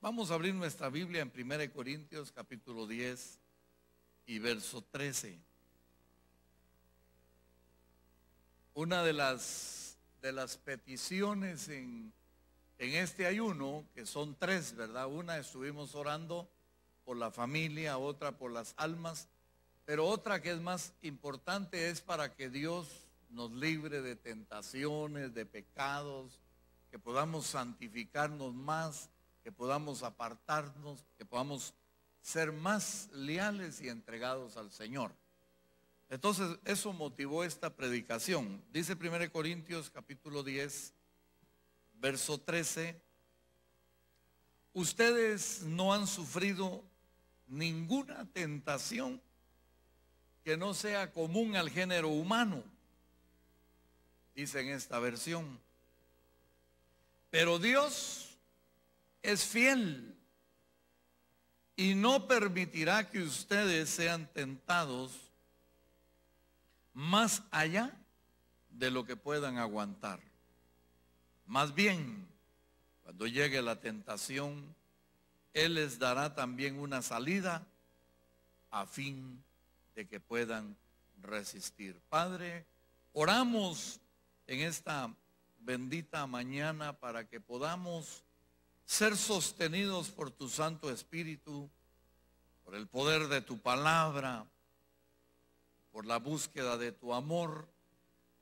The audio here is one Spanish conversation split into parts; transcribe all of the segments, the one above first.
Vamos a abrir nuestra Biblia en 1 Corintios capítulo 10 y verso 13. Una de las peticiones en este ayuno, que son tres, ¿verdad? Una estuvimos orando por la familia, otra por las almas, pero otra que es más importante es para que Dios nos libre de tentaciones, de pecados, que podamos santificarnos más, que podamos apartarnos, que podamos ser más leales y entregados al Señor. Entonces, eso motivó esta predicación. Dice 1 Corintios capítulo 10, verso 13, ustedes no han sufrido ninguna tentación que no sea común al género humano, dice en esta versión. Pero Dios es fiel y no permitirá que ustedes sean tentados más allá de lo que puedan aguantar. Más bien, cuando llegue la tentación, Él les dará también una salida a fin de que puedan resistir. Padre, oramos en esta bendita mañana para que podamos ser sostenidos por tu Santo Espíritu, por el poder de tu palabra, por la búsqueda de tu amor,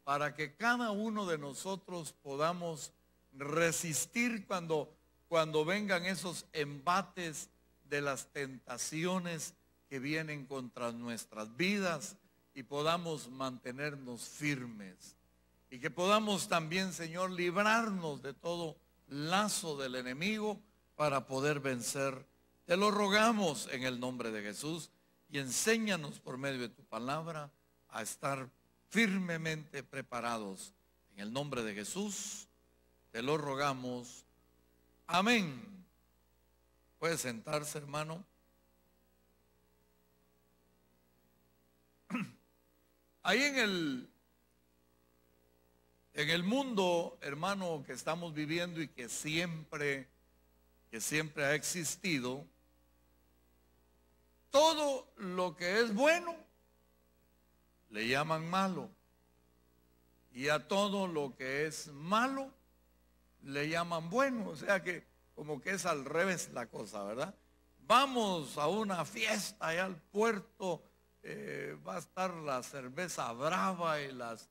para que cada uno de nosotros podamos resistir cuando vengan esos embates de las tentaciones que vienen contra nuestras vidas y podamos mantenernos firmes. Y que podamos también, Señor, librarnos de todo lazo del enemigo para poder vencer. Te lo rogamos en el nombre de Jesús y enséñanos por medio de tu palabra a estar firmemente preparados. En el nombre de Jesús te lo rogamos. Amén. Puede sentarse, hermano. Ahí en el mundo, hermano, que estamos viviendo y que siempre ha existido, todo lo que es bueno le llaman malo, y a todo lo que es malo le llaman bueno. O sea que como que es al revés la cosa, ¿verdad? Vamos a una fiesta allá al puerto, va a estar la cerveza brava y las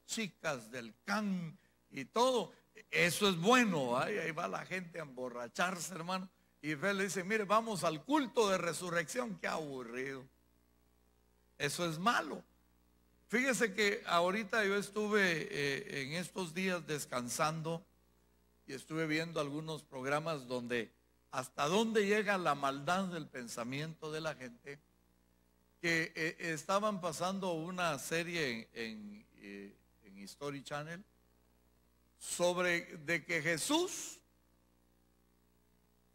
chicas del can y todo, eso es bueno. Ahí va la gente a emborracharse, hermano, y Fe le dice, mire, vamos al culto de resurrección. Qué aburrido, eso es malo. Fíjese que ahorita yo estuve en estos días descansando y estuve viendo algunos programas donde hasta dónde llega la maldad del pensamiento de la gente, que estaban pasando una serie en History Channel sobre de que Jesús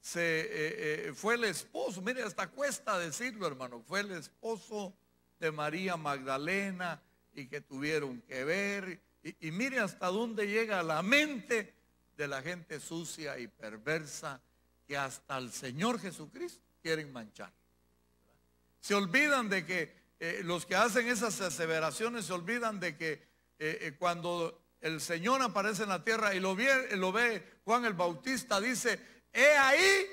fue el esposo, mire, hasta cuesta decirlo, hermano, fue el esposo de María Magdalena y que tuvieron que ver, y mire hasta dónde llega la mente de la gente sucia y perversa, que hasta al Señor Jesucristo quieren manchar. Se olvidan de que los que hacen esas aseveraciones se olvidan de que cuando el Señor aparece en la tierra y lo ve Juan el Bautista, dice, he ahí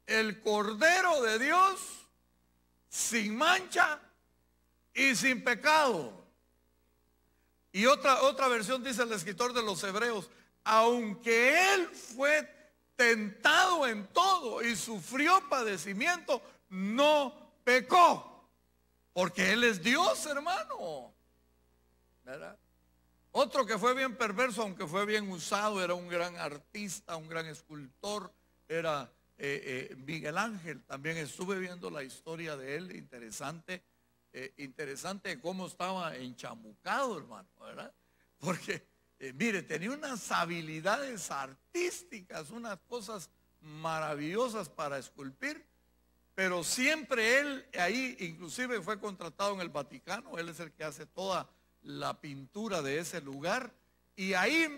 el Cordero de Dios sin mancha y sin pecado. Y otra versión dice el escritor de los Hebreos, aunque Él fue tentado en todo y sufrió padecimiento, no pecó, porque Él es Dios, hermano, ¿verdad? Otro que fue bien perverso, aunque fue bien usado, era un gran artista, un gran escultor, era Miguel Ángel. También estuve viendo la historia de él, interesante cómo estaba enchamucado, hermano, ¿verdad? Porque mire, tenía unas habilidades artísticas, unas cosas maravillosas para esculpir. Pero siempre él, ahí inclusive fue contratado en el Vaticano, él es el que hace toda la pintura de ese lugar, Y ahí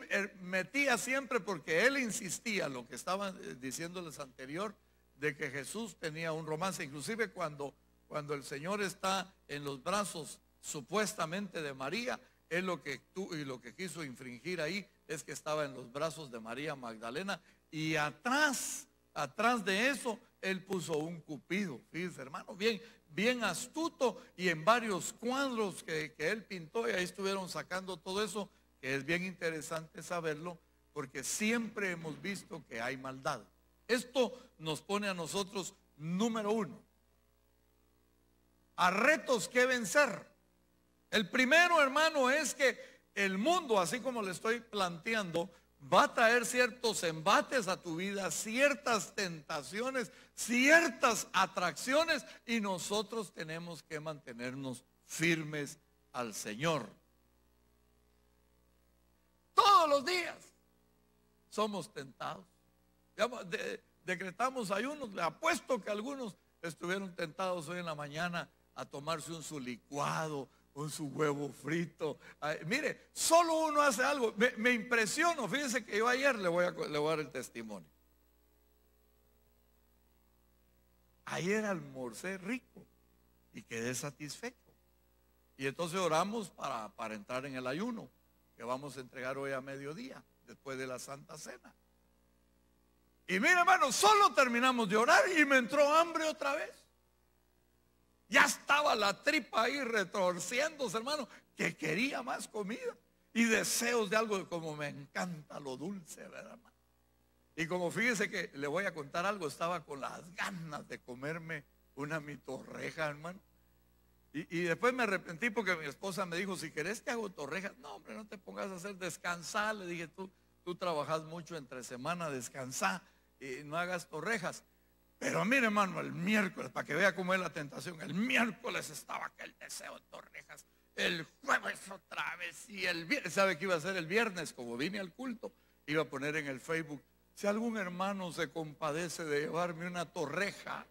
metía siempre, porque él insistía, lo que estaba diciéndoles anterior, de que Jesús tenía un romance. Inclusive cuando el Señor está en los brazos supuestamente de María, él lo que quiso infringir ahí es que estaba en los brazos de María Magdalena, y atrás de eso él puso un cupido. Fíjense, hermano, bien astuto, y en varios cuadros que él pintó, y ahí estuvieron sacando todo eso, que es bien interesante saberlo, porque siempre hemos visto que hay maldad. Esto nos pone a nosotros, número uno, a retos que vencer. El primero, hermano, es que el mundo, así como le estoy planteando, va a traer ciertos embates a tu vida, ciertas tentaciones, ciertas atracciones, y nosotros tenemos que mantenernos firmes al Señor. Todos los días somos tentados. Decretamos ayunos. Le apuesto que algunos estuvieron tentados hoy en la mañana a tomarse su licuado, su huevo frito. Ay, mire, solo uno hace algo. Me impresiono. Fíjense que yo ayer le voy a dar el testimonio. Ayer almorcé rico y quedé satisfecho. Y entonces oramos para entrar en el ayuno que vamos a entregar hoy a mediodía, después de la Santa Cena. Y mire, hermano, solo terminamos de orar y me entró hambre otra vez. Ya estaba la tripa ahí retorciéndose, hermano, que quería más comida y deseos de algo, como me encanta lo dulce, ¿verdad, hermano? Y como fíjese que le voy a contar algo, estaba con las ganas de comerme una mitorreja, hermano. Y después me arrepentí porque mi esposa me dijo, si querés te hago torrejas. No, hombre, no te pongas a hacer, descansar. Le dije, tú trabajas mucho entre semana, descansá y no hagas torrejas. Pero mire, hermano, el miércoles, para que vea cómo es la tentación, el miércoles estaba aquel deseo de torrejas, el jueves otra vez, y el viernes, ¿sabe qué iba a hacer el viernes? Como vine al culto, iba a poner en el Facebook, si algún hermano se compadece de llevarme una torreja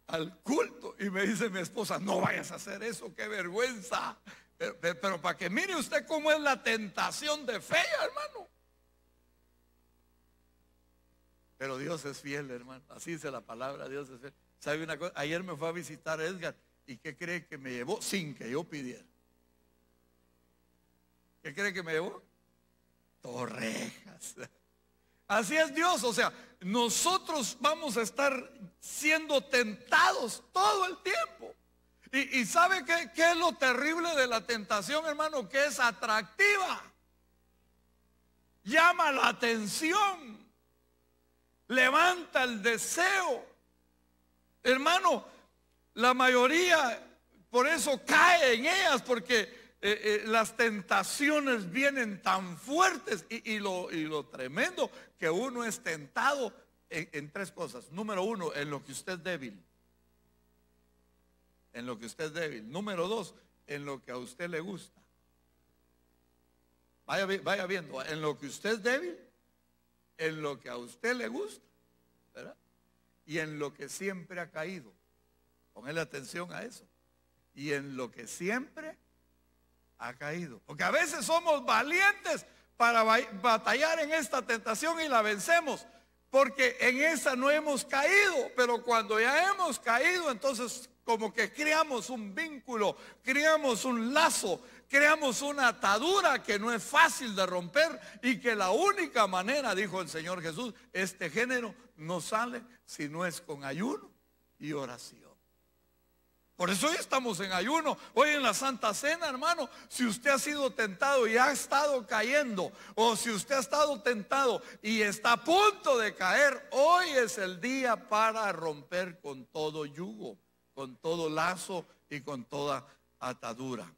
al culto. Y me dice mi esposa, no vayas a hacer eso, qué vergüenza. Pero para que mire usted cómo es la tentación de fe, hermano. Pero Dios es fiel, hermano. Así dice la palabra, Dios es fiel. ¿Sabe una cosa? Ayer me fue a visitar Edgar. ¿Y qué cree que me llevó? Sin que yo pidiera. ¿Qué cree que me llevó? Torrejas. Así es Dios, o sea, nosotros vamos a estar siendo tentados todo el tiempo. Y ¿sabe qué es lo terrible de la tentación, hermano? Que es atractiva. Llama la atención. Levanta el deseo. Hermano, la mayoría por eso cae en ellas, porque las tentaciones vienen tan fuertes y lo tremendo que uno es tentado en tres cosas. Número uno, en lo que usted es débil. En lo que usted es débil. Número dos, en lo que a usted le gusta. Vaya viendo, en lo que usted es débil, en lo que a usted le gusta, ¿verdad? Y en lo que siempre ha caído. Póngale atención a eso. Y en lo que siempre ha caído. Porque a veces somos valientes para batallar en esta tentación y la vencemos, porque en esa no hemos caído. Pero cuando ya hemos caído, entonces como que creamos un vínculo, creamos un lazo, creamos una atadura que no es fácil de romper, y que la única manera, dijo el Señor Jesús, este género no sale si no es con ayuno y oración. Por eso hoy estamos en ayuno, hoy en la Santa Cena, hermano. Si usted ha sido tentado y ha estado cayendo, o si usted ha estado tentado y está a punto de caer, hoy es el día para romper con todo yugo, con todo lazo y con toda atadura.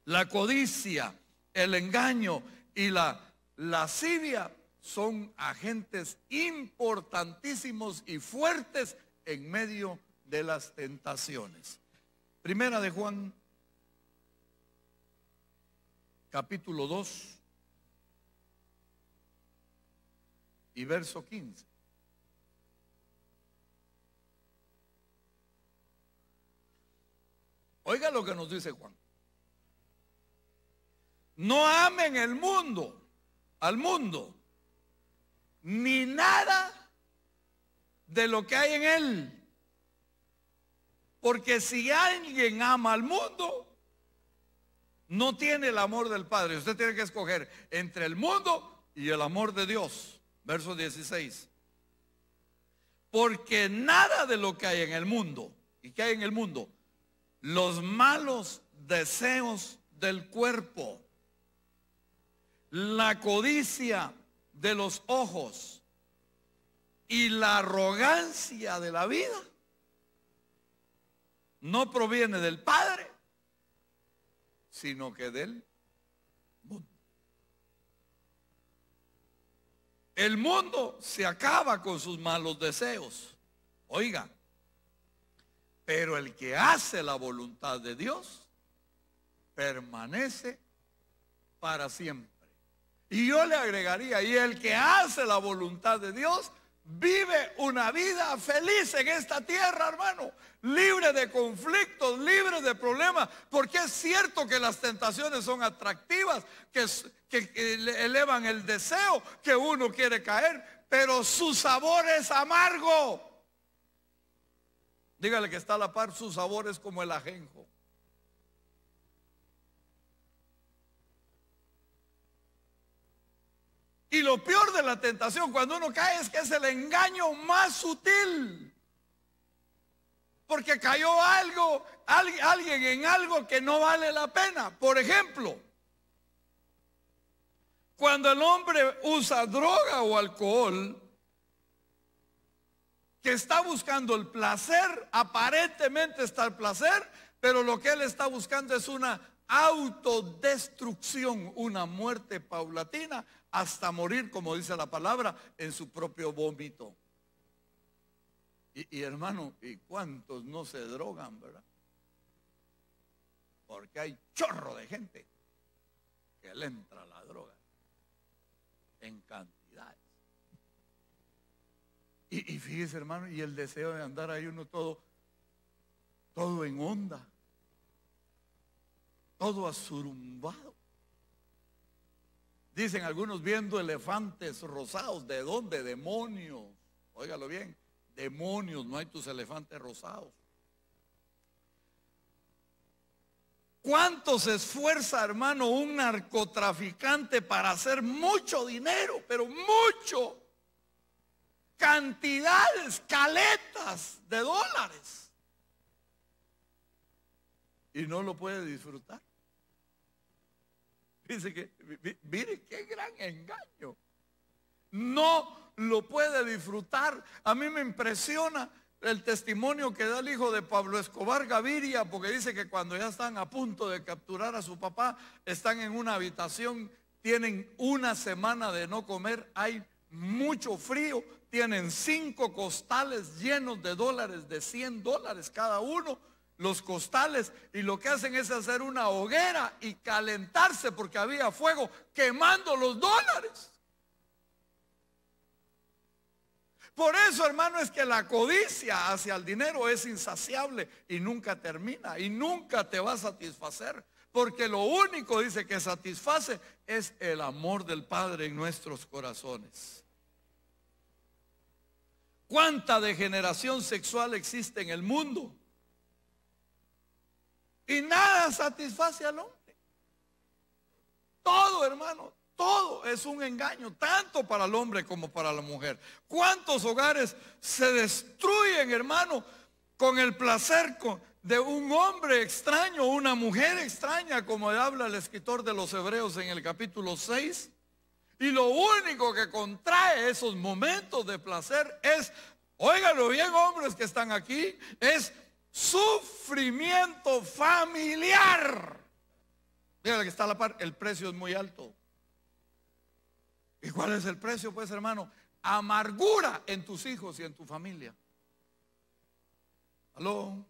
La codicia, el engaño y la lascivia son agentes importantísimos y fuertes en medio de las tentaciones. Primera de Juan, capítulo 2 y verso 15. Oiga lo que nos dice Juan. No amen el mundo, al mundo, ni nada de lo que hay en él. Porque si alguien ama al mundo, no tiene el amor del Padre. Usted tiene que escoger entre el mundo y el amor de Dios. Verso 16. Porque nada de lo que hay en el mundo, ¿y qué hay en el mundo? Los malos deseos del cuerpo, la codicia de los ojos y la arrogancia de la vida no proviene del Padre, sino que del mundo. El mundo se acaba con sus malos deseos. Oiga, pero el que hace la voluntad de Dios permanece para siempre. Y yo le agregaría, y el que hace la voluntad de Dios vive una vida feliz en esta tierra, hermano, libre de conflictos, libre de problemas, porque es cierto que las tentaciones son atractivas, que elevan el deseo, que uno quiere caer, pero su sabor es amargo. Dígale que está a la par, su sabor es como el ajenjo. Y lo peor de la tentación cuando uno cae es que es el engaño más sutil. Porque cayó alguien en algo que no vale la pena. Por ejemplo, cuando el hombre usa droga o alcohol, que está buscando el placer, aparentemente está el placer, pero lo que él está buscando es una autodestrucción, una muerte paulatina, hasta morir, como dice la palabra, en su propio vómito. Y hermano, ¿y cuántos no se drogan, verdad? Porque hay chorro de gente que le entra la droga en cantidades. Y fíjese, hermano, y el deseo de andar ahí uno todo en onda, todo asurumbado. Dicen algunos viendo elefantes rosados. ¿De dónde? Demonios. Óigalo bien, demonios, no hay tus elefantes rosados. ¿Cuánto se esfuerza, hermano, un narcotraficante para hacer mucho dinero? Pero mucho. Cantidades, caletas de dólares. Y no lo puede disfrutar. Dice que, mire qué gran engaño. No lo puede disfrutar. A mí me impresiona el testimonio que da el hijo de Pablo Escobar Gaviria, porque dice que cuando ya están a punto de capturar a su papá, están en una habitación, tienen una semana de no comer, hay mucho frío, tienen 5 costales llenos de dólares, de $100 cada uno, los costales, y lo que hacen es hacer una hoguera y calentarse porque había fuego quemando los dólares. Por eso, hermano, es que la codicia hacia el dinero es insaciable y nunca termina y nunca te va a satisfacer, porque lo único, dice, que satisface es el amor del Padre en nuestros corazones. ¿Cuánta degeneración sexual existe en el mundo? Y nada satisface al hombre. Todo, hermano, todo es un engaño, tanto para el hombre como para la mujer. ¿Cuántos hogares se destruyen, hermano, con el placer de un hombre extraño, una mujer extraña, como habla el escritor de los Hebreos en el capítulo 6? Y lo único que contrae esos momentos de placer es, óiganlo bien, hombres que están aquí, es sufrimiento familiar. Dígale que está a la par, el precio es muy alto. ¿Y cuál es el precio, pues, hermano? Amargura en tus hijos y en tu familia. ¿Aló?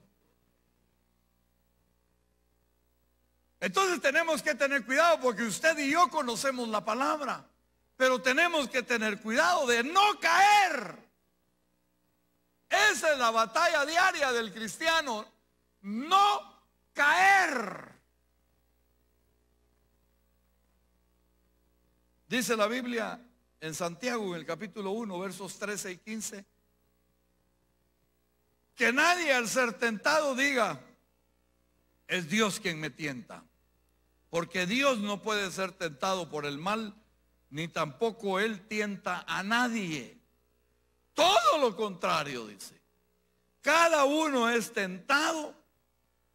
Entonces tenemos que tener cuidado, porque usted y yo conocemos la palabra, pero tenemos que tener cuidado de no caer. Esa es la batalla diaria del cristiano, no caer. Dice la Biblia en Santiago, en el capítulo 1, versos 13 y 15, que nadie al ser tentado diga, es Dios quien me tienta. Porque Dios no puede ser tentado por el mal, ni tampoco Él tienta a nadie. Todo lo contrario, dice. Cada uno es tentado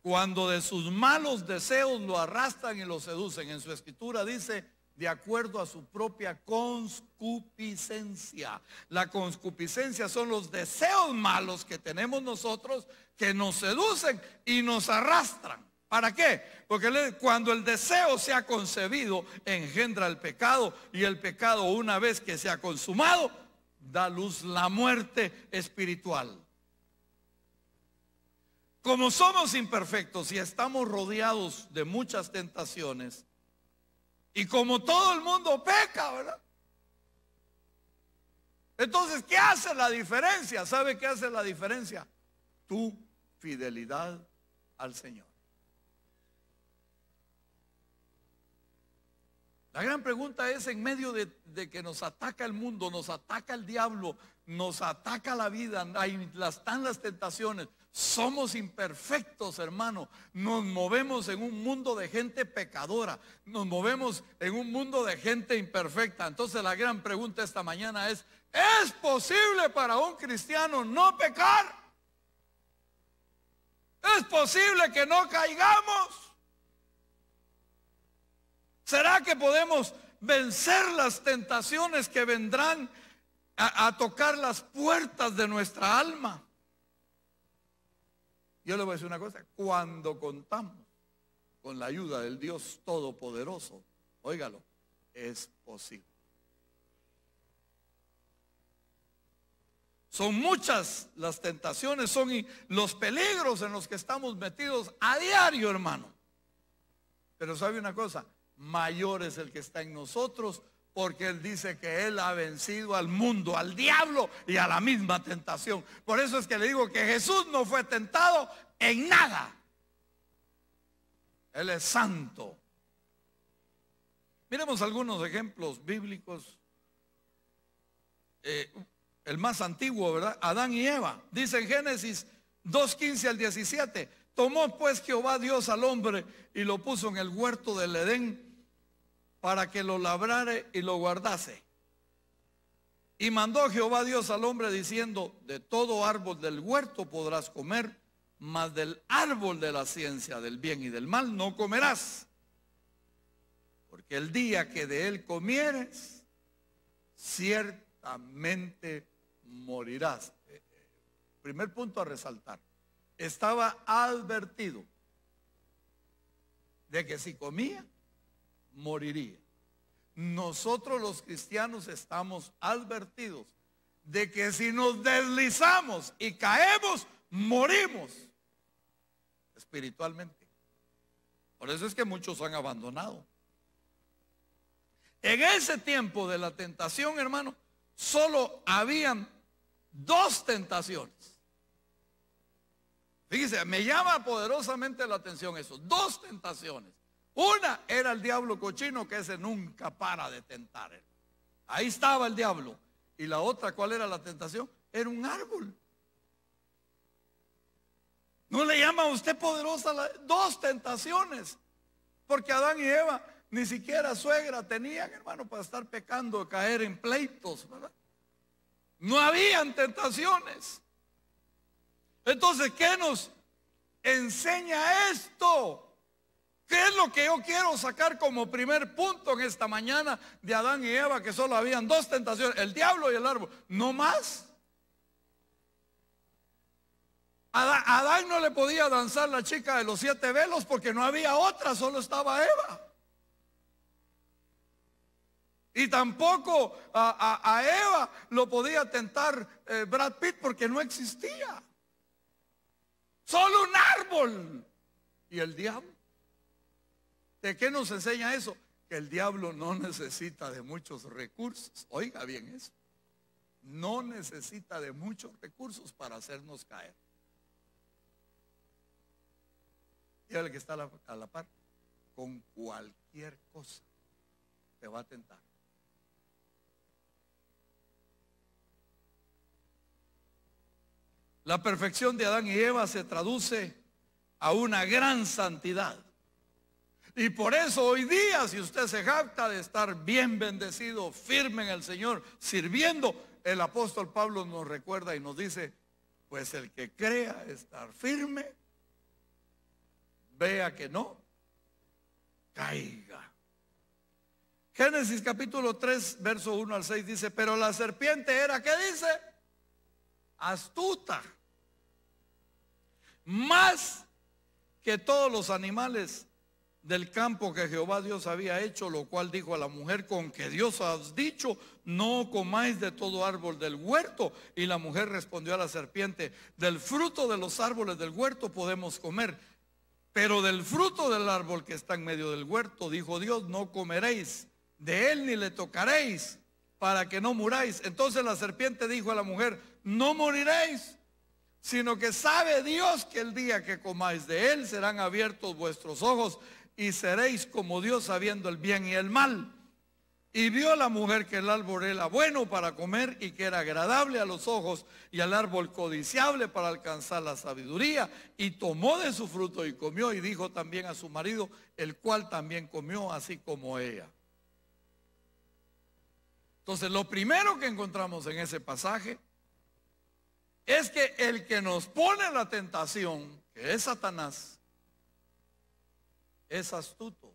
cuando de sus malos deseos lo arrastran y lo seducen. En su escritura dice, de acuerdo a su propia concupiscencia. La concupiscencia son los deseos malos que tenemos nosotros que nos seducen y nos arrastran. ¿Para qué? Porque cuando el deseo se ha concebido, engendra el pecado, y el pecado, una vez que se ha consumado, da luz la muerte espiritual. Como somos imperfectos y estamos rodeados de muchas tentaciones, y como todo el mundo peca, ¿verdad? Entonces, ¿qué hace la diferencia? ¿Sabe qué hace la diferencia? Tu fidelidad al Señor. La gran pregunta es, en medio de que nos ataca el mundo, nos ataca el diablo, nos ataca la vida, están las tentaciones, somos imperfectos, hermano, nos movemos en un mundo de gente pecadora, nos movemos en un mundo de gente imperfecta. Entonces la gran pregunta esta mañana es posible para un cristiano no pecar? ¿Es posible que no caigamos? ¿Será que podemos vencer las tentaciones que vendrán a tocar las puertas de nuestra alma? Yo le voy a decir una cosa, cuando contamos con la ayuda del Dios Todopoderoso, óigalo, es posible. Son muchas las tentaciones, son los peligros en los que estamos metidos a diario, hermano. Pero ¿sabe una cosa? Mayor es el que está en nosotros, porque Él dice que Él ha vencido al mundo, al diablo y a la misma tentación. Por eso es que le digo que Jesús no fue tentado en nada. Él es santo. Miremos algunos ejemplos bíblicos. El más antiguo, ¿verdad? Adán y Eva. Dice en Génesis 2:15 al 17. Tomó pues Jehová Dios al hombre y lo puso en el huerto del Edén para que lo labrare y lo guardase. Y mandó Jehová Dios al hombre diciendo, de todo árbol del huerto podrás comer, mas del árbol de la ciencia del bien y del mal no comerás. Porque el día que de él comieres, ciertamente morirás. Primer punto a resaltar. Estaba advertido de que si comía, moriría. Nosotros los cristianos estamos advertidos de que si nos deslizamos y caemos, morimos espiritualmente. Por eso es que muchos han abandonado. En ese tiempo de la tentación, hermano, solo habían dos tentaciones. Fíjese, me llama poderosamente la atención eso. Dos tentaciones. Una era el diablo cochino, que ese nunca para de tentar. Ahí estaba el diablo. Y la otra, ¿cuál era la tentación? Era un árbol. ¿No le llama a usted poderosa dos tentaciones? Porque Adán y Eva ni siquiera suegra tenían, hermano, para estar pecando, caer en pleitos, ¿verdad? No habían tentaciones. Entonces, ¿qué nos enseña esto? ¿Qué es lo que yo quiero sacar como primer punto en esta mañana de Adán y Eva? Que solo habían dos tentaciones, el diablo y el árbol, no más. Adán no le podía danzar la chica de los 7 velos porque no había otra, solo estaba Eva. Y tampoco a Eva lo podía tentar Brad Pitt porque no existía. Solo un árbol. ¿Y el diablo? ¿De qué nos enseña eso? Que el diablo no necesita de muchos recursos. Oiga bien eso. No necesita de muchos recursos para hacernos caer. Y el que está a la par, con cualquier cosa te va a tentar. La perfección de Adán y Eva se traduce a una gran santidad. Y por eso hoy día, si usted se jacta de estar bien bendecido, firme en el Señor, sirviendo, el apóstol Pablo nos recuerda y nos dice, pues el que crea estar firme, vea que no caiga. Génesis capítulo 3, verso 1 al 6 dice, pero la serpiente era, ¿qué dice? Astuta, más que todos los animales del campo que Jehová Dios había hecho, lo cual dijo a la mujer, con que Dios has dicho, no comáis de todo árbol del huerto. Y la mujer respondió a la serpiente, del fruto de los árboles del huerto podemos comer, pero del fruto del árbol que está en medio del huerto, dijo Dios, no comeréis de él ni le tocaréis, para que no muráis. Entonces la serpiente dijo a la mujer, no moriréis, sino que sabe Dios que el día que comáis de él serán abiertos vuestros ojos y seréis como Dios, sabiendo el bien y el mal. Y vio la mujer que el árbol era bueno para comer y que era agradable a los ojos, y al árbol codiciable para alcanzar la sabiduría, y tomó de su fruto y comió, y dijo también a su marido, el cual también comió así como ella. Entonces lo primero que encontramos en ese pasaje es que el que nos pone la tentación, que es Satanás, es astuto.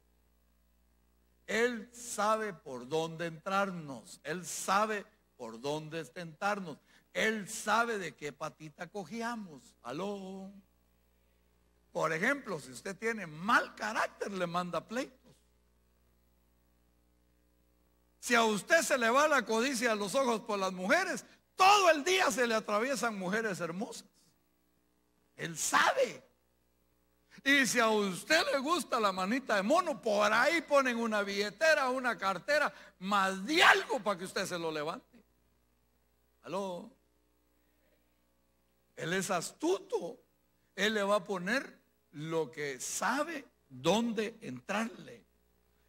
Él sabe por dónde entrarnos. Él sabe por dónde tentarnos. Él sabe de qué patita cogíamos. Aló. Por ejemplo, si usted tiene mal carácter, le manda pleitos. Si a usted se le va la codicia a los ojos por las mujeres, todo el día se le atraviesan mujeres hermosas. Él sabe. Y si a usted le gusta la manita de mono, por ahí ponen una billetera, una cartera, más de algo para que usted se lo levante. ¿Aló? Él es astuto. Él le va a poner lo que sabe dónde entrarle.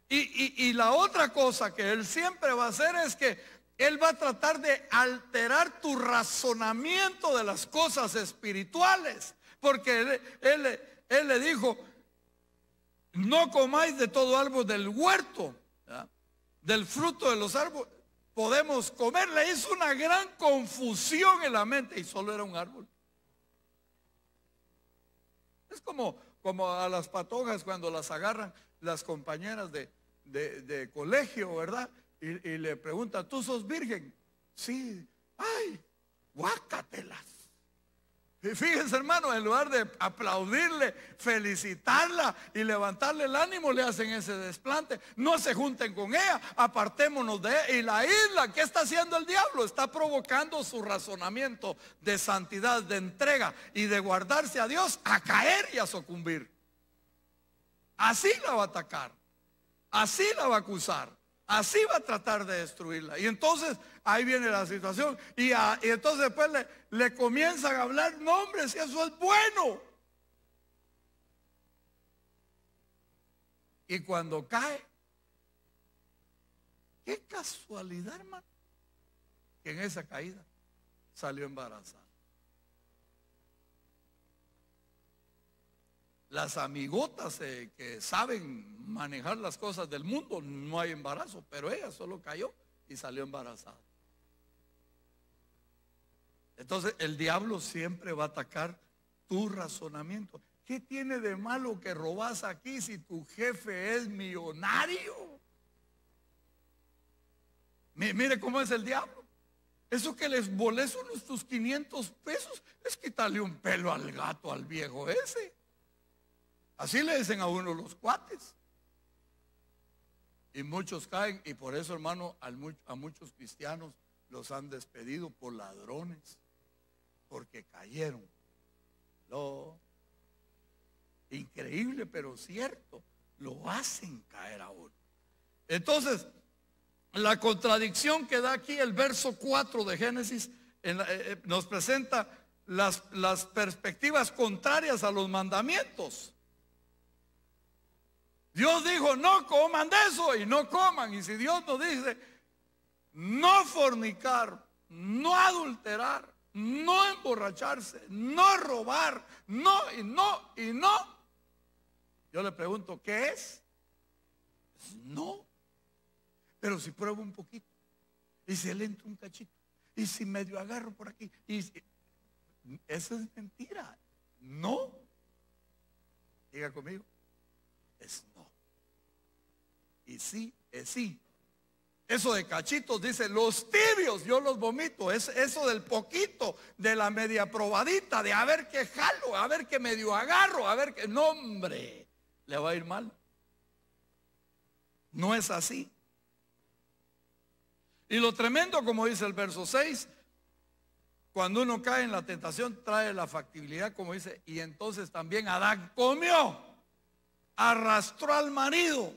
Y la otra cosa que él siempre va a hacer es que él va a tratar de alterar tu razonamiento de las cosas espirituales. Porque él le dijo, no comáis de todo árbol del huerto, ¿verdad? Del fruto de los árboles podemos comer. Le hizo una gran confusión en la mente y solo era un árbol. Es como a las patojas cuando las agarran las compañeras de colegio, ¿verdad? Y le preguntan, ¿tú sos virgen? Sí. Ay, guácatelas. Y fíjense, hermano, en lugar de aplaudirle, felicitarla y levantarle el ánimo, le hacen ese desplante. No se junten con ella, apartémonos de ella. Y la isla, ¿qué está haciendo el diablo? Está provocando su razonamiento de santidad, de entrega y de guardarse a Dios a caer y a sucumbir. Así la va a atacar, así la va a acusar, así va a tratar de destruirla. Y entonces ahí viene la situación. Y entonces después le comienzan a hablar, no hombre, si eso es bueno. Y cuando cae, qué casualidad, hermano, que en esa caída salió embarazada. Las amigotas que saben manejar las cosas del mundo, no hay embarazo, pero ella solo cayó y salió embarazada. Entonces el diablo siempre va a atacar tu razonamiento. ¿Qué tiene de malo que robas aquí si tu jefe es millonario? Mire cómo es el diablo. Eso que les volés unos tus 500 pesos es quitarle un pelo al gato, al viejo ese. Así le dicen a uno los cuates. Y muchos caen, y por eso, hermano, a muchos cristianos los han despedido por ladrones, porque cayeron. Increíble, pero cierto, lo hacen caer a uno. Entonces, la contradicción que da aquí el verso 4 de Génesis nos presenta las perspectivas contrarias a los mandamientos. Dios dijo, no coman de eso, y no coman. Y si Dios nos dice, no fornicar, no adulterar, no emborracharse, no robar, no y no y no. Yo le pregunto, ¿qué es? Pues no. Pero si pruebo un poquito, y si le entro un cachito, y si medio agarro por aquí, eso es mentira. No. Diga conmigo, es no. Y sí, es sí. Eso de cachitos, dice, los tibios, yo los vomito. Es eso del poquito, de la media probadita, de a ver qué jalo, a ver qué medio agarro, a ver qué. No, hombre, le va a ir mal. No es así. Y lo tremendo, como dice el verso 6, cuando uno cae en la tentación, trae la factibilidad, como dice, y entonces también Adán comió, arrastró al marido.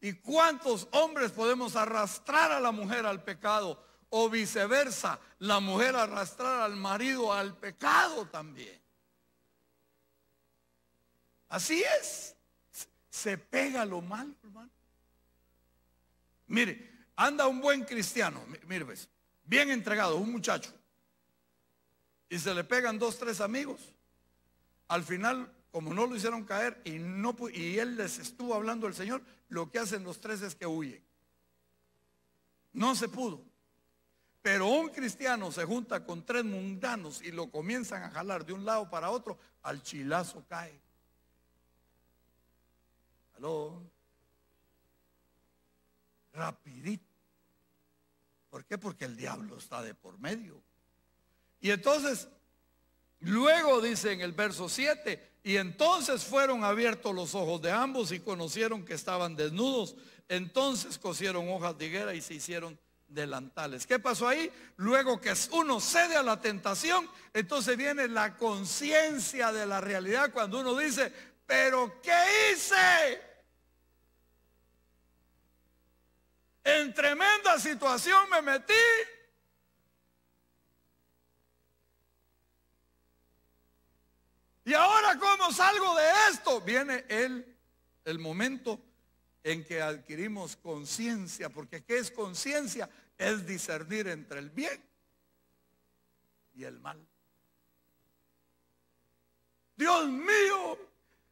¿Y cuántos hombres podemos arrastrar a la mujer al pecado? O viceversa, la mujer arrastrar al marido al pecado también. Así es. Se pega lo malo, hermano. Mire, anda un buen cristiano, mire pues, bien entregado, un muchacho, y se le pegan 2, 3 amigos. Al final, como no lo hicieron caer y él les estuvo hablando al Señor, lo que hacen los 3 es que huyen. No se pudo. Pero un cristiano se junta con 3 mundanos y lo comienzan a jalar de un lado para otro, al chilazo cae. ¿Aló? Rapidito. ¿Por qué? Porque el diablo está de por medio. Y entonces, luego dice en el verso 7, y entonces fueron abiertos los ojos de ambos y conocieron que estaban desnudos. Entonces cosieron hojas de higuera y se hicieron delantales. ¿Qué pasó ahí? Luego que uno cede a la tentación, entonces viene la conciencia de la realidad cuando uno dice, ¿pero qué hice? En tremenda situación me metí. ¿Y ahora cómo salgo de esto? Viene el momento en que adquirimos conciencia, porque ¿qué es conciencia? Es discernir entre el bien y el mal. Dios mío,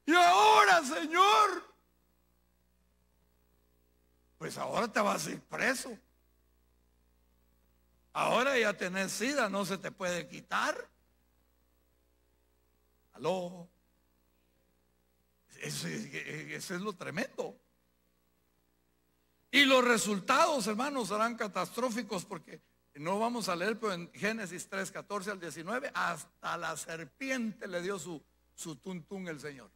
¿y ahora, Señor? Pues ahora te vas a ir preso. Ahora ya tenés sida, no se te puede quitar. ¿Aló? Eso es lo tremendo. Y los resultados, hermanos, serán catastróficos porque no vamos a leer, pero en Génesis 3, 14 al 19, hasta la serpiente le dio su tuntún el Señor.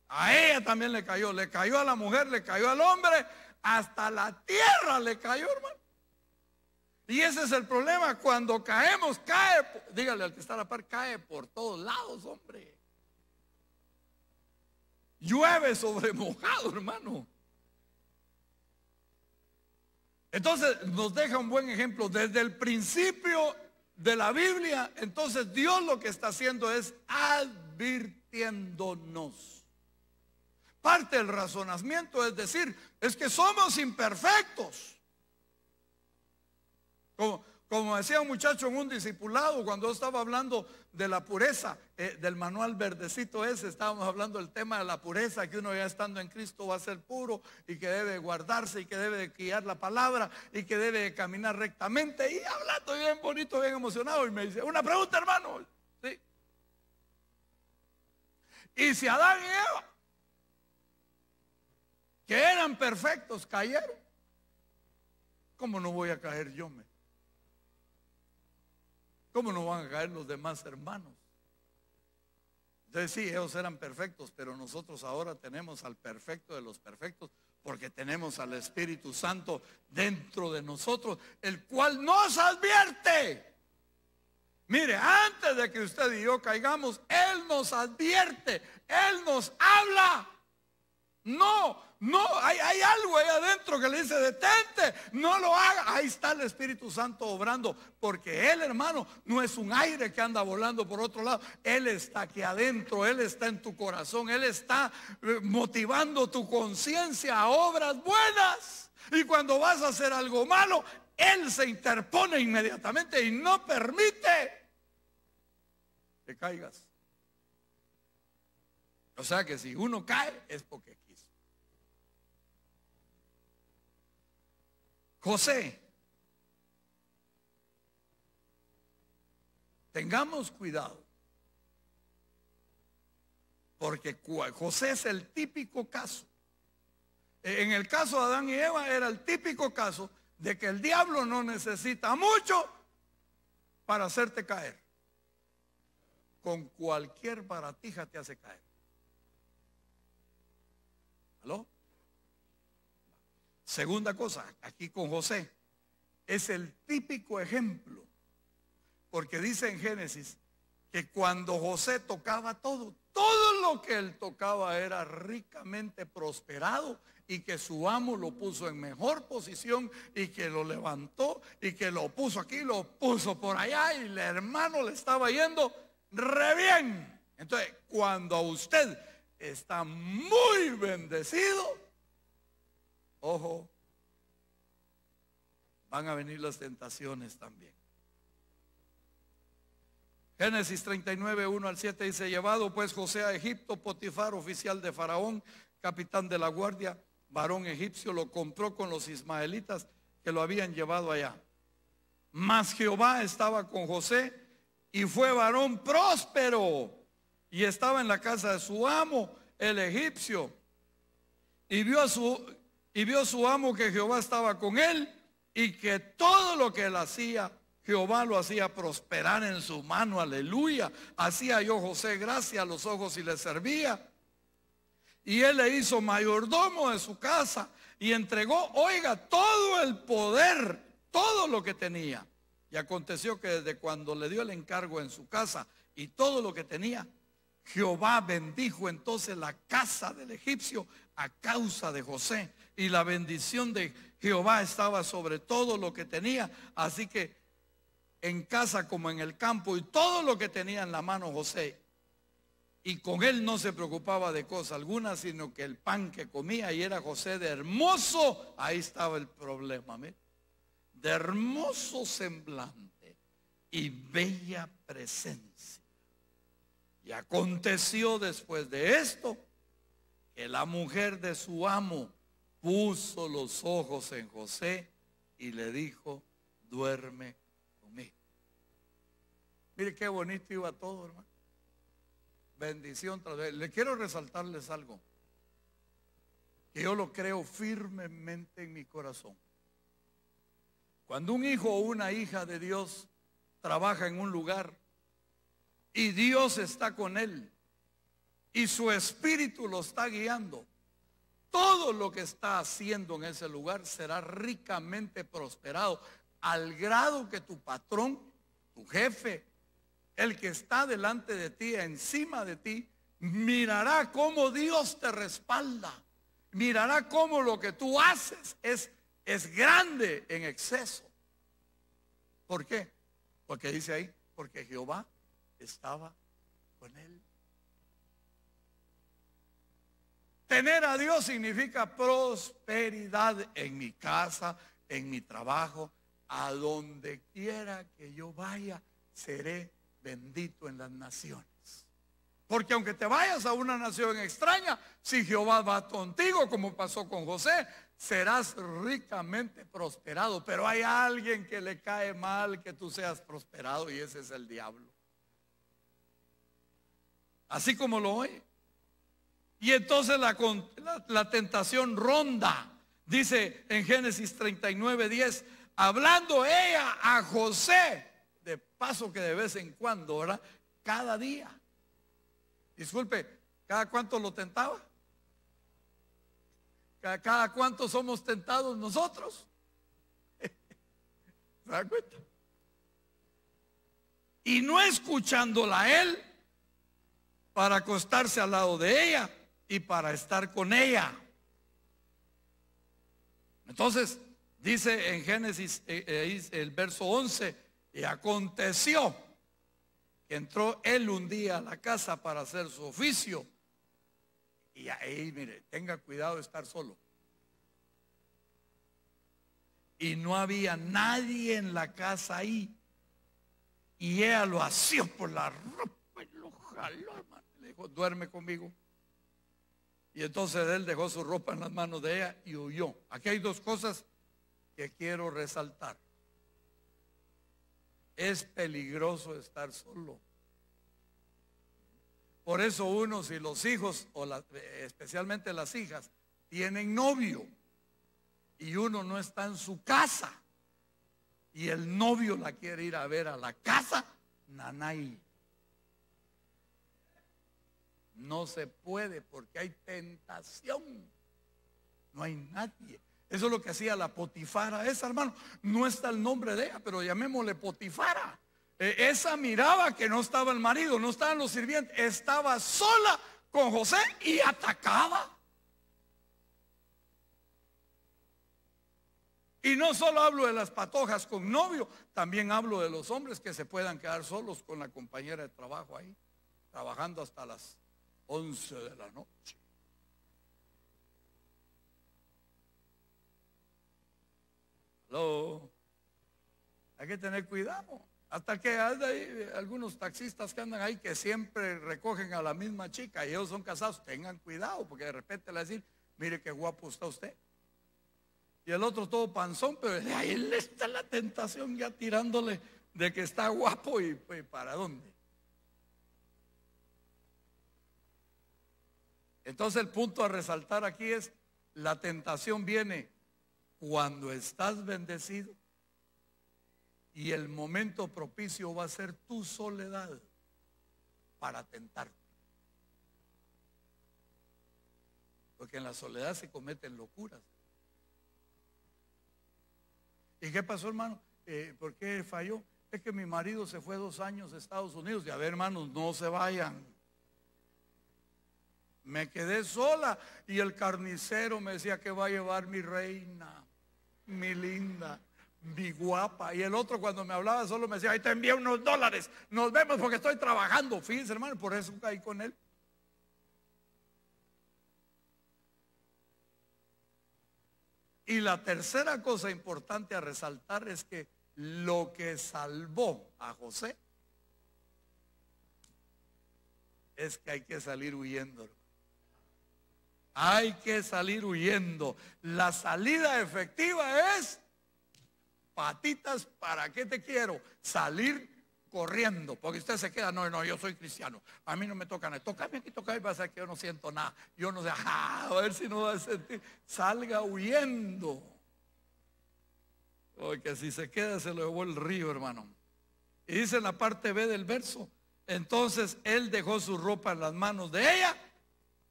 A ella también le cayó a la mujer, le cayó al hombre, hasta la tierra le cayó, hermano. Y ese es el problema, cuando caemos, cae, dígale al que está a la par, cae por todos lados, hombre. Llueve sobre mojado, hermano. Entonces nos deja un buen ejemplo desde el principio de la Biblia. Entonces Dios lo que está haciendo es advirtiéndonos. Parte del razonamiento es decir, es que somos imperfectos. Como decía un muchacho en un discipulado cuando estaba hablando de la pureza, del manual verdecito ese, estábamos hablando del tema de la pureza, que uno ya estando en Cristo va a ser puro y que debe guardarse y que debe de guiar la palabra y que debe de caminar rectamente, y hablando bien bonito, bien emocionado, y me dice, una pregunta, hermano. ¿Sí? Y si Adán y Eva, que eran perfectos, cayeron, ¿cómo no voy a caer yo? ¿Cómo no van a caer los demás hermanos? Entonces sí, ellos eran perfectos, pero nosotros ahora tenemos al perfecto de los perfectos, porque tenemos al Espíritu Santo dentro de nosotros, el cual nos advierte. Mire, antes de que usted y yo caigamos, Él nos advierte, Él nos habla. No, hay algo ahí adentro que le dice, detente, no lo haga. Ahí está el Espíritu Santo obrando, porque Él, hermano, no es un aire que anda volando por otro lado. Él está aquí adentro, Él está en tu corazón, Él está motivando tu conciencia a obras buenas. Y cuando vas a hacer algo malo, Él se interpone inmediatamente y no permite que caigas. O sea que si uno cae es porque quiso. José, tengamos cuidado, porque José es el típico caso. En el caso de Adán y Eva era el típico caso de que el diablo no necesita mucho para hacerte caer. Con cualquier baratija te hace caer. ¿Aló? Segunda cosa, aquí con José, es el típico ejemplo, porque dice en Génesis que cuando José tocaba todo lo que él tocaba era ricamente prosperado, y que su amo lo puso en mejor posición y que lo levantó y que lo puso aquí, lo puso por allá, y el hermano le estaba yendo re bien. Entonces, cuando a usted está muy bendecido, ojo, van a venir las tentaciones también. Génesis 39, 1 al 7 dice: llevado pues José a Egipto, Potifar, oficial de Faraón, capitán de la guardia, varón egipcio, lo compró con los ismaelitas que lo habían llevado allá. Mas Jehová estaba con José, y fue varón próspero, y estaba en la casa de su amo, el egipcio. Y vio su amo que Jehová estaba con él, y que todo lo que él hacía, Jehová lo hacía prosperar en su mano. Aleluya. Hacía yo José gracia a los ojos y le servía. Y él le hizo mayordomo de su casa y entregó, oiga, todo el poder, todo lo que tenía. Y aconteció que desde cuando le dio el encargo en su casa y todo lo que tenía, Jehová bendijo entonces la casa del egipcio a causa de José. Y la bendición de Jehová estaba sobre todo lo que tenía. Así que en casa como en el campo, y todo lo que tenía en la mano José. Y con él no se preocupaba de cosa alguna, sino que el pan que comía, y era José de hermoso, ahí estaba el problema, ¿me? De hermoso semblante y bella presencia. Y aconteció después de esto, que la mujer de su amo puso los ojos en José y le dijo: duerme conmigo. Mire qué bonito iba todo, hermano. Bendición tras bendición. Le quiero resaltarles algo que yo lo creo firmemente en mi corazón. Cuando un hijo o una hija de Dios trabaja en un lugar y Dios está con él y su espíritu lo está guiando, todo lo que está haciendo en ese lugar será ricamente prosperado, al grado que tu patrón, tu jefe, el que está delante de ti, encima de ti, mirará cómo Dios te respalda. Mirará cómo lo que tú haces es grande en exceso. ¿Por qué? Porque dice ahí, porque Jehová estaba con él. Tener a Dios significa prosperidad en mi casa, en mi trabajo, a donde quiera que yo vaya, seré bendito en las naciones. Porque aunque te vayas a una nación extraña, si Jehová va contigo, como pasó con José, serás ricamente prosperado. Pero hay alguien que le cae mal que tú seas prosperado, y ese es el diablo. Así como lo oye. Y entonces la tentación ronda. Dice en Génesis 39:10, hablando ella a José, de paso que de vez en cuando, ¿verdad? Cada día. Disculpe, ¿cada cuánto lo tentaba? ¿Cada cuánto somos tentados nosotros? ¿Se da cuenta? Y no escuchándola a él para acostarse al lado de ella y para estar con ella. Entonces, dice en Génesis el verso 11, y aconteció que entró él un día a la casa para hacer su oficio. Y ahí, mire, tenga cuidado de estar solo. y no había nadie en la casa ahí. Y ella lo asió por la ropa y lo jaló, hermano. Le dijo, duerme conmigo. Y entonces él dejó su ropa en las manos de ella y huyó. Aquí hay dos cosas que quiero resaltar. Es peligroso estar solo. Por eso uno, si los hijos, especialmente las hijas, tienen novio y uno no está en su casa y el novio la quiere ir a ver a la casa, nanay. No se puede porque hay tentación. No hay nadie. Eso es lo que hacía la Potifara esa, hermano. No está el nombre de ella, pero llamémosle Potifara. Esa miraba que no estaba el marido, no estaban los sirvientes, estaba sola con José y atacaba. Y no solo hablo de las patojas con novio, también hablo de los hombres que se puedan quedar solos con la compañera de trabajo ahí, trabajando hasta las 11 de la noche. Hello. Hay que tener cuidado. Hasta que hay algunos taxistas que andan ahí que siempre recogen a la misma chica y ellos son casados. Tengan cuidado porque de repente le decir, mire qué guapo está usted. Y el otro todo panzón, pero ahí le está la tentación ya tirándole de que está guapo y pues, ¿para dónde? Entonces el punto a resaltar aquí es, la tentación viene cuando estás bendecido y el momento propicio va a ser tu soledad para tentarte. Porque en la soledad se cometen locuras. ¿Y qué pasó, hermano? ¿Por qué falló? Es que mi marido se fue 2 años a Estados Unidos. Y a ver, hermanos, no se vayan. Me quedé sola y el carnicero me decía que va a llevar mi reina, mi linda, mi guapa. Y el otro cuando me hablaba solo me decía, ahí te envié unos $, nos vemos porque estoy trabajando. Fíjense, hermano, por eso caí con él. Y la tercera cosa importante a resaltar es que lo que salvó a José es que hay que salir huyendo. Hay que salir huyendo. La salida efectiva es patitas, ¿para qué te quiero? Salir corriendo, porque usted se queda, no, yo soy cristiano, a mí no me toca nada, tócame aquí, tócame, va a ser que yo no siento nada, yo no sé, a ver si no va a sentir, salga huyendo, porque si se queda se lo llevó el río, hermano. Y dice en la parte B del verso, entonces él dejó su ropa en las manos de ella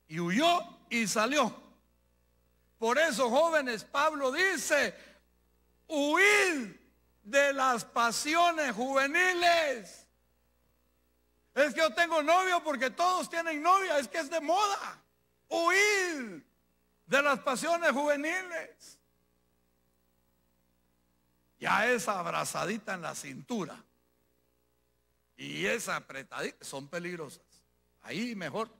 y huyó y salió. Por eso, jóvenes, Pablo dice, huid de las pasiones juveniles. Es que yo tengo novio porque todos tienen novia, es que es de moda. Huid de las pasiones juveniles. Ya esa abrazadita en la cintura y esa apretadita son peligrosas. Ahí mejor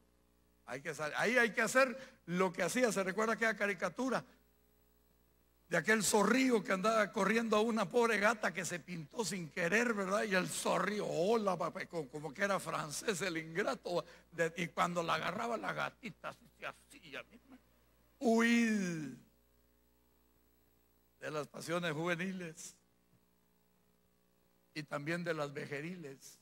hay que salir. Ahí hay que hacer lo que hacía. Se recuerda aquella caricatura de aquel zorrillo que andaba corriendo a una pobre gata que se pintó sin querer, ¿verdad? Y el zorrillo, hola, papá, como que era francés el ingrato. Y cuando la agarraba la gatita, se hacía. Huid de las pasiones juveniles y también de las vejeriles.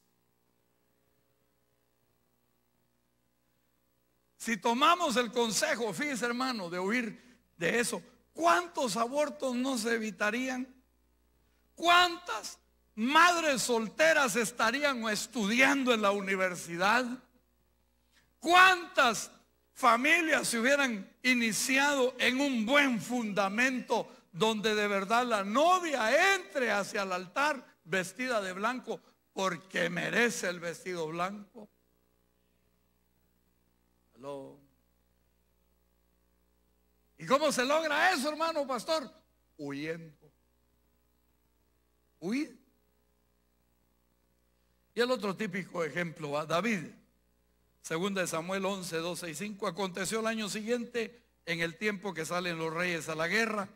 Si tomamos el consejo, fíjese, hermano, de huir de eso, ¿cuántos abortos no se evitarían? ¿Cuántas madres solteras estarían estudiando en la universidad? ¿Cuántas familias se hubieran iniciado en un buen fundamento donde de verdad la novia entre hacia el altar vestida de blanco porque merece el vestido blanco? Hello. ¿Y cómo se logra eso, hermano pastor? Huyendo. Huir. Y el otro típico ejemplo va David. Segunda de Samuel 11, 12 y 5. Aconteció el año siguiente, en el tiempo que salen los reyes a la guerra,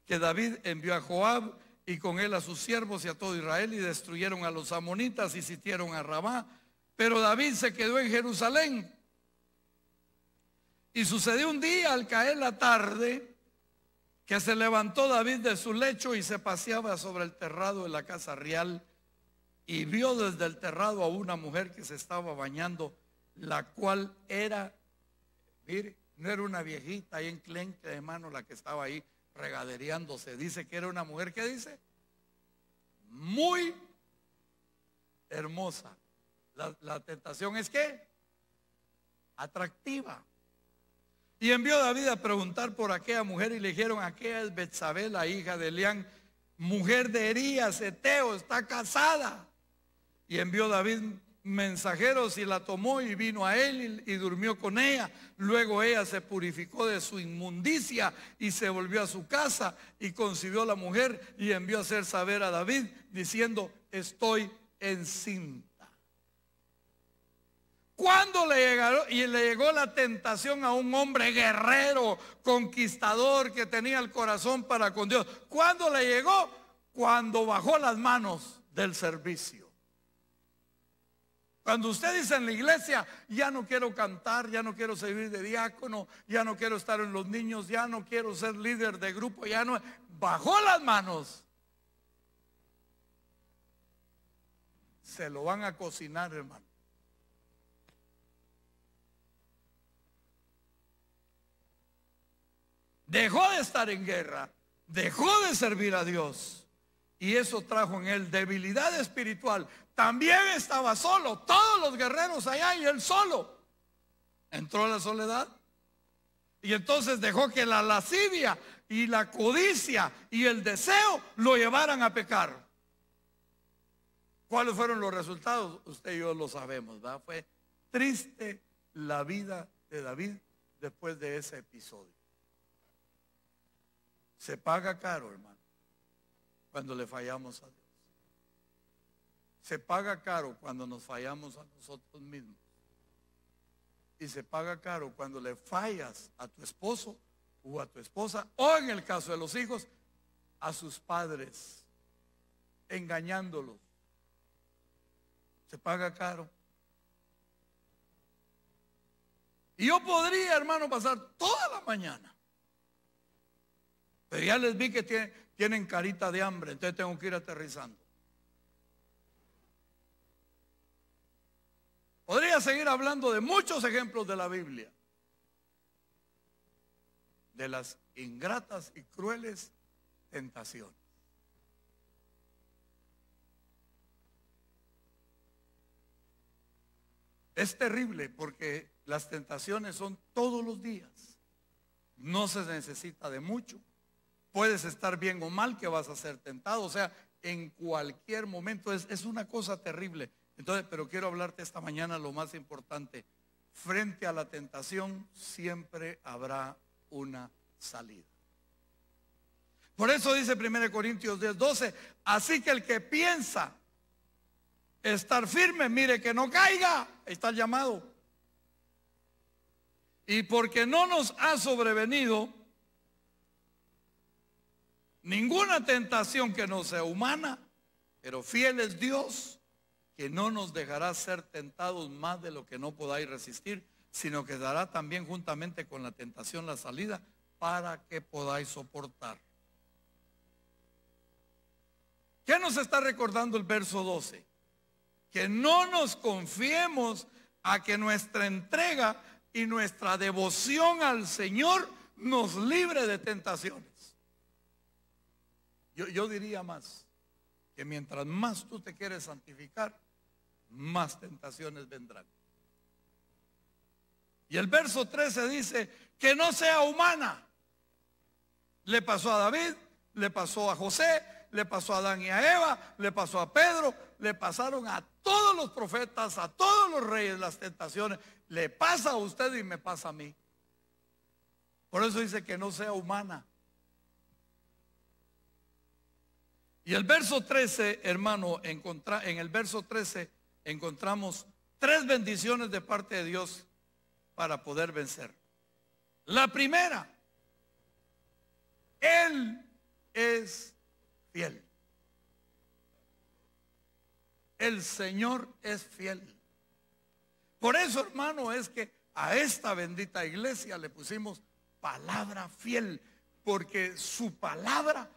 que David envió a Joab y con él a sus siervos y a todo Israel, y destruyeron a los amonitas y sitiaron a Rabá. Pero David se quedó en Jerusalén. Y sucedió un día, al caer la tarde, que se levantó David de su lecho y se paseaba sobre el terrado de la casa real, y vio desde el terrado a una mujer que se estaba bañando, la cual era, mire, no era una viejita ahí enclenque, hermano, la que estaba ahí regadereándose. Dice que era una mujer, ¿qué dice? Muy hermosa. La tentación es ¿qué? Atractiva. Y envió David a preguntar por aquella mujer, y le dijeron: aquella es Betsabé, la hija de Elián, mujer de Herías, Eteo, está casada. Y envió David mensajeros y la tomó y vino a él y durmió con ella. Luego ella se purificó de su inmundicia y se volvió a su casa y concibió la mujer y envió a hacer saber a David diciendo: estoy encinta. Cuando le llegó la tentación a un hombre guerrero, conquistador, que tenía el corazón para con Dios. ¿Cuándo le llegó? Cuando bajó las manos del servicio. Cuando usted dice en la iglesia: ya no quiero cantar, ya no quiero servir de diácono, ya no quiero estar en los niños, ya no quiero ser líder de grupo, ya no. Bajó las manos. Se lo van a cocinar, hermano. Dejó de estar en guerra, dejó de servir a Dios, y eso trajo en él debilidad espiritual. También estaba solo, todos los guerreros allá y él solo. Entró a la soledad y entonces dejó que la lascivia y la codicia y el deseo lo llevaran a pecar. ¿Cuáles fueron los resultados? Usted y yo lo sabemos, ¿verdad? Fue triste la vida de David después de ese episodio. Se paga caro, hermano, cuando le fallamos a Dios. Se paga caro cuando nos fallamos a nosotros mismos. Y se paga caro cuando le fallas a tu esposo o a tu esposa, o en el caso de los hijos, a sus padres, engañándolos. Se paga caro. Y yo podría, hermano, pasar toda la mañana. Pero ya les vi que tienen carita de hambre, entonces tengo que ir aterrizando. Podría seguir hablando de muchos ejemplos de la Biblia, de las ingratas y crueles tentaciones. Es terrible porque las tentaciones son todos los días. No se necesita de mucho. Puedes estar bien o mal que vas a ser tentado. O sea, en cualquier momento es una cosa terrible. Entonces, pero quiero hablarte esta mañana lo más importante. Frente a la tentación siempre habrá una salida. Por eso dice 1 Corintios 10:12, así que el que piensa estar firme, mire que no caiga. Ahí está el llamado. Y porque no nos ha sobrevenido ninguna tentación que no sea humana, pero fiel es Dios, que no nos dejará ser tentados más de lo que no podáis resistir, sino que dará también juntamente con la tentación la salida para que podáis soportar. ¿Qué nos está recordando el verso 12? Que no nos confiemos a que nuestra entrega y nuestra devoción al Señor nos libre de tentaciones. Yo diría más, que mientras más tú te quieres santificar, más tentaciones vendrán. Y el verso 13 dice que no sea humana. Le pasó a David, le pasó a José, le pasó a Adán y a Eva, le pasó a Pedro, le pasaron a todos los profetas, a todos los reyes las tentaciones. Le pasa a usted y me pasa a mí. Por eso dice que no sea humana. Y el verso 13, hermano, en el verso 13 encontramos 3 bendiciones de parte de Dios para poder vencer. La primera, Él es fiel. El Señor es fiel. Por eso, hermano, es que a esta bendita iglesia le pusimos palabra fiel, porque su palabra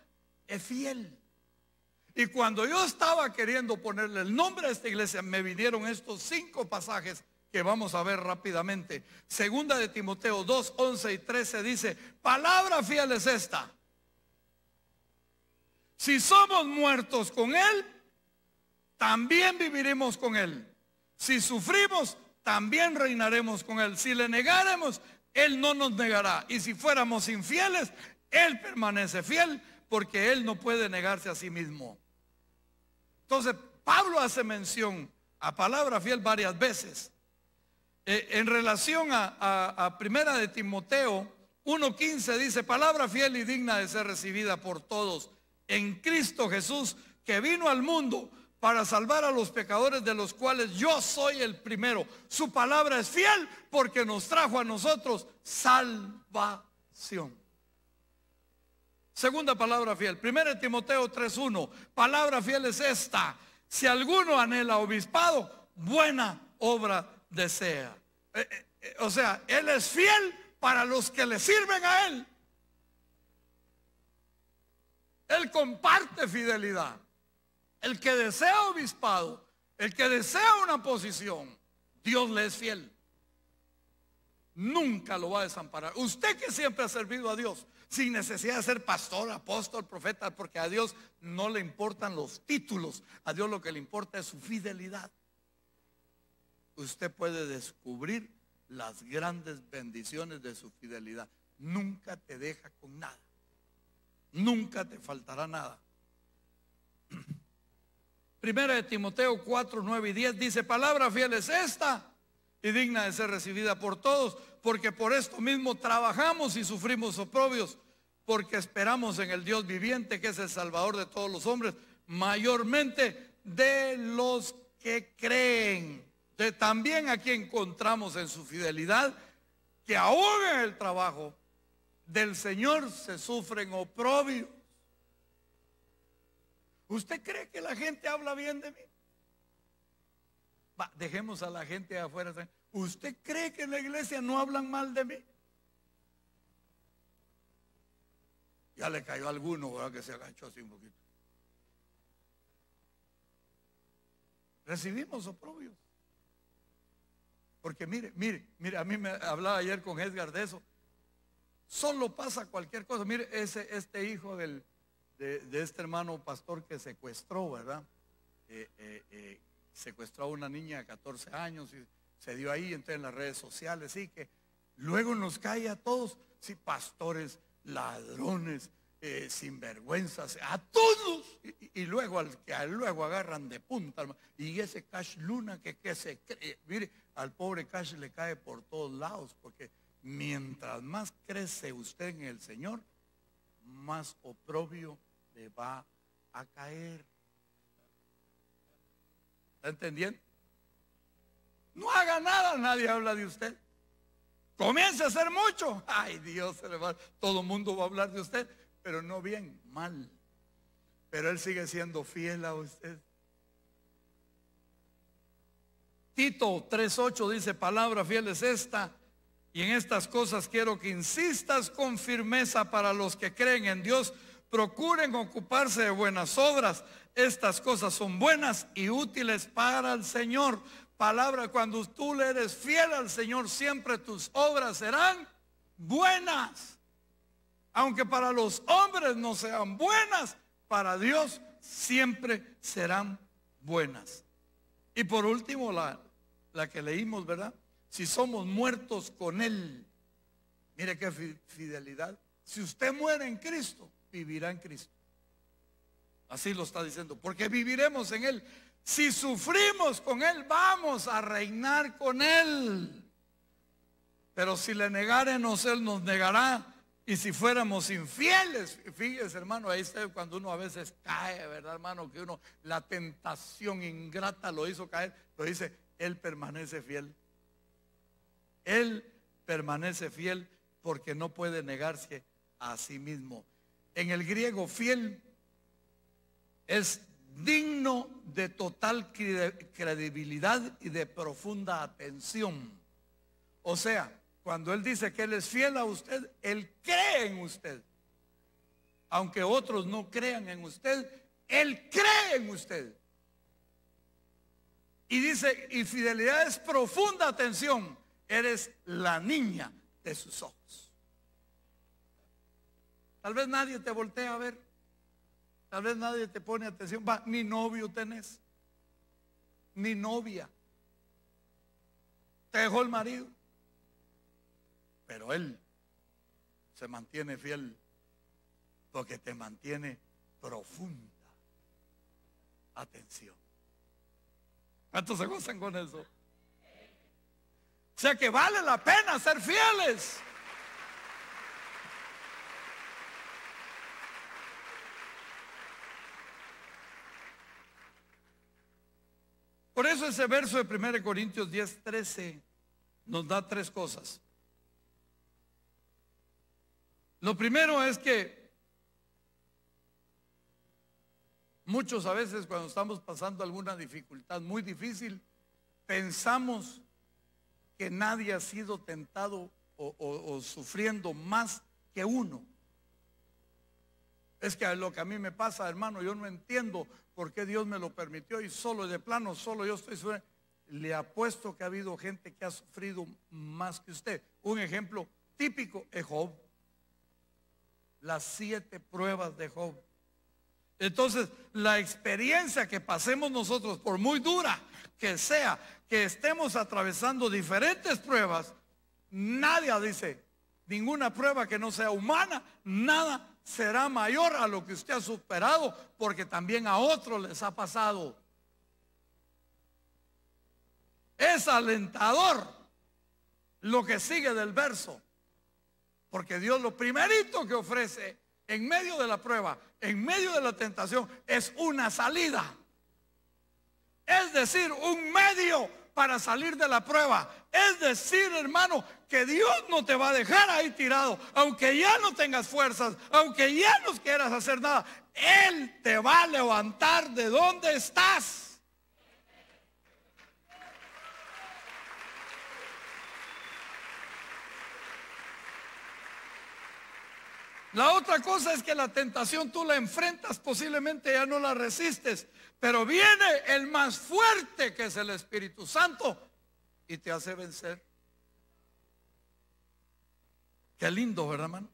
es fiel. Y cuando yo estaba queriendo ponerle el nombre a esta iglesia, me vinieron estos 5 pasajes que vamos a ver rápidamente. Segunda de Timoteo 2, 11 y 13 dice: palabra fiel es esta: si somos muertos con Él, también viviremos con Él. Si sufrimos, también reinaremos con Él. Si le negáremos, Él no nos negará. Y si fuéramos infieles, Él permanece fiel, porque Él no puede negarse a sí mismo. Entonces, Pablo hace mención a palabra fiel varias veces. En relación a primera de Timoteo 1:15 dice: palabra fiel y digna de ser recibida por todos en Cristo Jesús, que vino al mundo para salvar a los pecadores, de los cuales yo soy el primero. Su palabra es fiel porque nos trajo a nosotros salvación. Segunda palabra fiel, 1 Timoteo 3:1, palabra fiel es esta: si alguno anhela obispado, buena obra desea. O sea, Él es fiel para los que le sirven a Él. Él comparte fidelidad. El que desea obispado, el que desea una posición, Dios le es fiel. Nunca lo va a desamparar. Usted que siempre ha servido a Dios, sin necesidad de ser pastor, apóstol, profeta, porque a Dios no le importan los títulos. A Dios lo que le importa es su fidelidad. Usted puede descubrir las grandes bendiciones de su fidelidad. Nunca te deja con nada. Nunca te faltará nada. Primera de Timoteo 4, 9 y 10 dice: palabra fiel es esta y digna de ser recibida por todos, porque por esto mismo trabajamos y sufrimos oprobios, porque esperamos en el Dios viviente, que es el Salvador de todos los hombres, mayormente de los que creen. También aquí encontramos en su fidelidad que aún en el trabajo del Señor se sufren oprobios. ¿Usted cree que la gente habla bien de mí? Dejemos a la gente de afuera. ¿Usted cree que en la iglesia no hablan mal de mí? Ya le cayó a alguno, ¿verdad?, que se agachó así un poquito. Recibimos oprobios. Porque mire, a mí me hablaba ayer con Edgar de eso. Solo pasa cualquier cosa. Mire, este hijo de este hermano pastor que secuestró, ¿verdad? Secuestró a una niña de 14 años y se dio ahí, entonces en las redes sociales, sí, que luego nos cae a todos, sí, pastores, ladrones, sinvergüenzas, a todos, y luego luego agarran de punta, y ese Cash Luna que se cree, mire, al pobre Cash le cae por todos lados, porque mientras más crece usted en el Señor, más oprobio le va a caer. ¿Está entendiendo? No haga nada, nadie habla de usted. Comience a hacer mucho. Ay, Dios, todo el mundo va a hablar de usted, pero no bien, mal. Pero Él sigue siendo fiel a usted. Tito 3:8 dice: palabra fiel es esta, y en estas cosas quiero que insistas con firmeza para los que creen en Dios. Procuren ocuparse de buenas obras. Estas cosas son buenas y útiles para el Señor. Palabra, cuando tú le eres fiel al Señor, siempre tus obras serán buenas. Aunque para los hombres no sean buenas, para Dios siempre serán buenas. Y por último, la que leímos, ¿verdad? Si somos muertos con Él. Mire qué fidelidad. Si usted muere en Cristo, vivirá en Cristo. Así lo está diciendo, porque viviremos en Él. Si sufrimos con Él, vamos a reinar con Él. Pero si le negáremos, Él nos negará. Y si fuéramos infieles, fíjese, hermano, ahí está cuando uno a veces cae, ¿verdad, hermano? Que la tentación ingrata lo hizo caer. Pero dice: Él permanece fiel. Él permanece fiel porque no puede negarse a sí mismo. En el griego, fiel es digno de total credibilidad y de profunda atención. O sea, cuando Él dice que Él es fiel a usted, Él cree en usted. Aunque otros no crean en usted, Él cree en usted. Y dice, y fidelidad es profunda atención. Eres la niña de sus ojos. Tal vez nadie te voltea a ver. Tal vez nadie te pone atención. Va, ni novio tenés, ni novia. Te dejó el marido. Pero Él se mantiene fiel porque te mantiene profunda atención. ¿Cuántos se gozan con eso? O sea que vale la pena ser fieles. Por eso ese verso de 1 Corintios 10:13 nos da tres cosas. Lo primero es que muchos a veces cuando estamos pasando alguna dificultad muy difícil, pensamos que nadie ha sido tentado o sufriendo más que uno. Es que lo que a mí me pasa, hermano, yo no entiendo por qué Dios me lo permitió y solo de plano, solo yo estoy sufriendo. Le apuesto que ha habido gente que ha sufrido más que usted. Un ejemplo típico es Job. Las 7 pruebas de Job. Entonces, la experiencia que pasemos nosotros, por muy dura que sea, que estemos atravesando diferentes pruebas, nadie dice, ninguna prueba que no sea humana, nada será mayor a lo que usted ha superado, porque también a otros les ha pasado. Es alentador lo que sigue del verso, porque Dios lo primerito que ofrece en medio de la prueba, en medio de la tentación, es una salida. Es decir, un medio para salir de la prueba. Es decir, hermano, que Dios no te va a dejar ahí tirado, aunque ya no tengas fuerzas, aunque ya no quieras hacer nada. Él te va a levantar de donde estás. La otra cosa es que la tentación tú la enfrentas, posiblemente ya no la resistes, pero viene el más fuerte, que es el Espíritu Santo, y te hace vencer. Qué lindo, ¿verdad, hermano?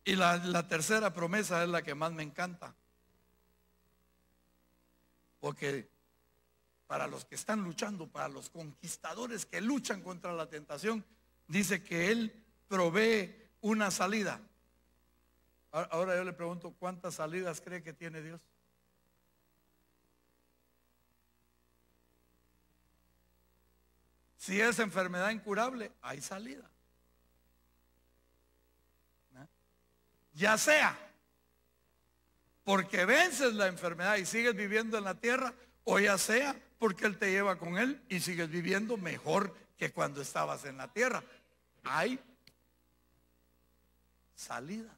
Y la tercera promesa es la que más me encanta, porque para los que están luchando, para los conquistadores que luchan contra la tentación, dice que Él provee una salida. Ahora yo le pregunto, ¿cuántas salidas cree que tiene Dios? Si es enfermedad incurable, hay salida. ¿No? Ya sea porque vences la enfermedad y sigues viviendo en la tierra, o ya sea porque Él te lleva con Él y sigues viviendo mejor que cuando estabas en la tierra. Hay salida.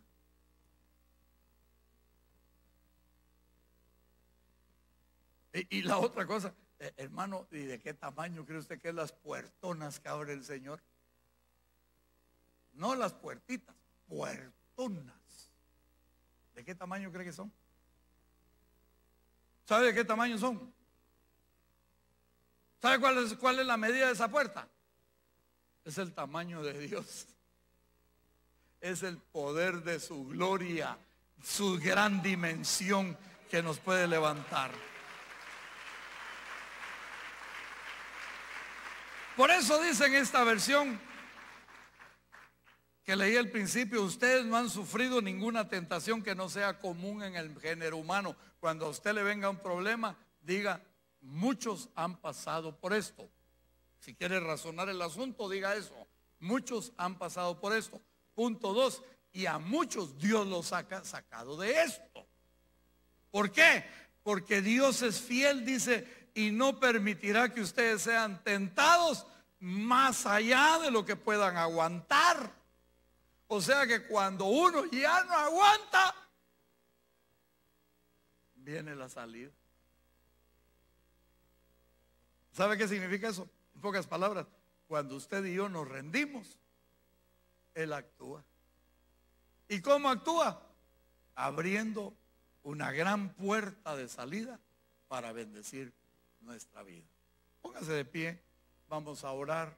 Y la otra cosa, hermano, ¿y de qué tamaño cree usted que es las puertonas que abre el Señor? No las puertitas, puertonas. ¿De qué tamaño cree que son? ¿Sabe de qué tamaño son? ¿Sabe cuál es la medida de esa puerta? Es el tamaño de Dios. Es el poder de su gloria, su gran dimensión que nos puede levantar. Por eso dice en esta versión que leí al principio, ustedes no han sufrido ninguna tentación que no sea común en el género humano. Cuando a usted le venga un problema, diga, muchos han pasado por esto. Si quiere razonar el asunto, diga eso. Muchos han pasado por esto. Punto 2, y a muchos Dios los ha sacado de esto. ¿Por qué? Porque Dios es fiel, dice, y no permitirá que ustedes sean tentados más allá de lo que puedan aguantar. O sea que cuando uno ya no aguanta, viene la salida. ¿Sabe qué significa eso? En pocas palabras, cuando usted y yo nos rendimos, Él actúa. ¿Y cómo actúa? Abriendo una gran puerta de salida para bendecir nuestra vida. Póngase de pie, vamos a orar.